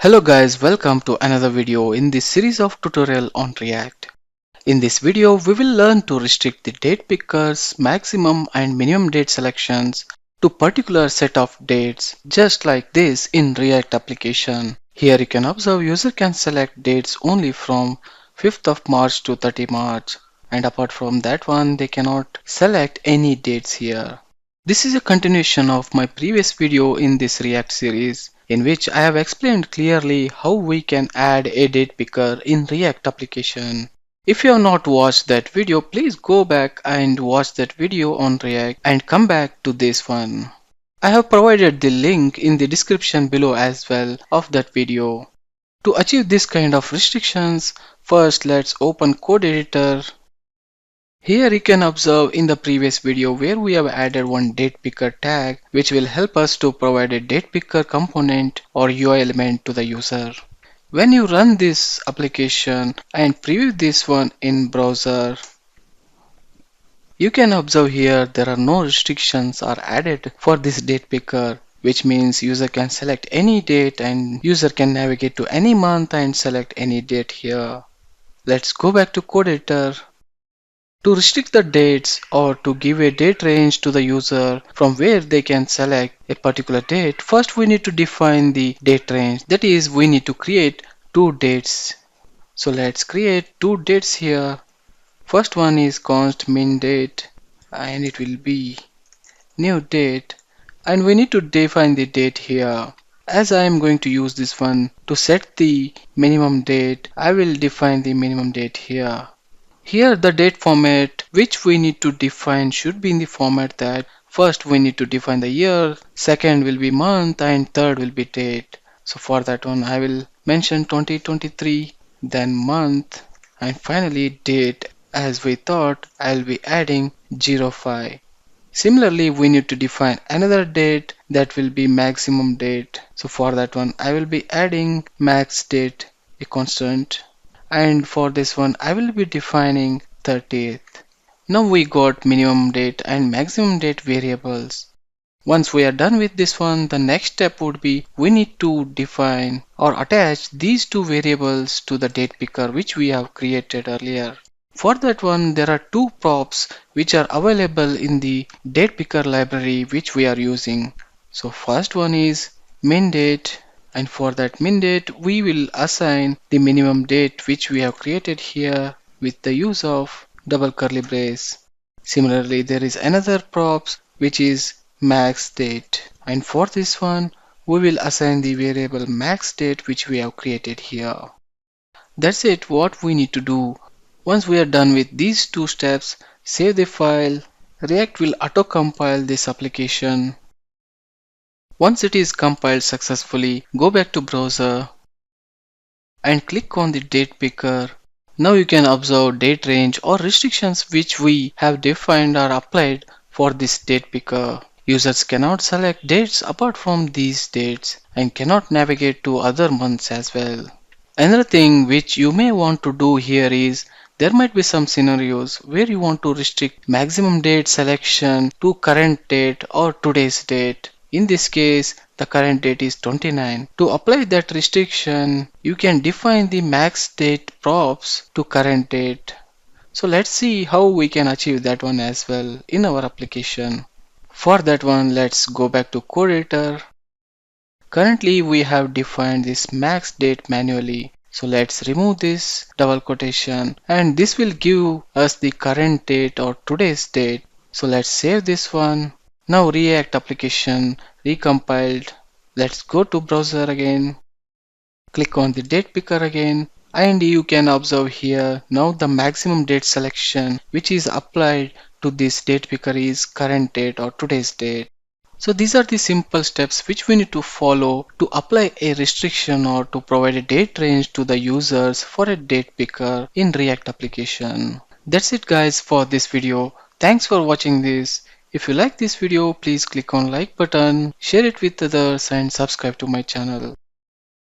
Hello guys, welcome to another video in this series of tutorial on React. In this video, we will learn to restrict the date pickers, maximum and minimum date selections to particular set of dates, just like this in React application. Here you can observe user can select dates only from 5th of March to 30 March, and apart from that one, they cannot select any dates here. This is a continuation of my previous video in this React series, in which I have explained clearly how we can add a date picker in React application. If you have not watched that video, please go back and watch that video on React and come back to this one. I have provided the link in the description below as well of that video. To achieve this kind of restrictions, first let's open code editor. Here you can observe in the previous video where we have added one date picker tag which will help us to provide a date picker component or UI element to the user. When you run this application and preview this one in browser, you can observe here there are no restrictions are added for this date picker, which means user can select any date and user can navigate to any month and select any date here. Let's go back to code editor. To restrict the dates or to give a date range to the user from where they can select a particular date, first we need to define the date range. That is, we need to create two dates. So let's create two dates here. First one is const min date and it will be new date, and we need to define the date here. As I am going to use this one to set the minimum date, I will define the minimum date here. Here the date format which we need to define should be in the format that first we need to define the year, second will be month, and third will be date. So for that one I will mention 2023, then month, and finally date. As we thought, I'll be adding 05. Similarly, we need to define another date that will be maximum date. So for that one I will be adding max date, a constant. And for this one I will be defining 30th. Now we got minimum date and maximum date variables. Once we are done with this one, the next step would be we need to define or attach these two variables to the date picker which we have created earlier. For that one, there are two props which are available in the date picker library which we are using. So first one is min date, and for that min date we will assign the minimum date which we have created here with the use of double curly brace. Similarly, there is another props which is max date, and for this one we will assign the variable max date which we have created here. That's it what we need to do. Once we are done with these two steps, save the file. React will auto-compile this application. Once it is compiled successfully, go back to browser and click on the date picker. Now you can observe date range or restrictions which we have defined are applied for this date picker. Users cannot select dates apart from these dates and cannot navigate to other months as well. Another thing which you may want to do here is there might be some scenarios where you want to restrict maximum date selection to current date or today's date. In this case, the current date is 29. To apply that restriction, you can define the max date props to current date. So let's see how we can achieve that one as well in our application. For that one, let's go back to code editor. Currently, we have defined this max date manually. So let's remove this double quotation, and this will give us the current date or today's date. So let's save this one. Now React application recompiled. Let's go to browser again. Click on the date picker again, and you can observe here now the maximum date selection which is applied to this date picker is current date or today's date. So these are the simple steps which we need to follow to apply a restriction or to provide a date range to the users for a date picker in React application. That's it guys for this video. Thanks for watching this. If you like this video, please click on like button, share it with others and subscribe to my channel.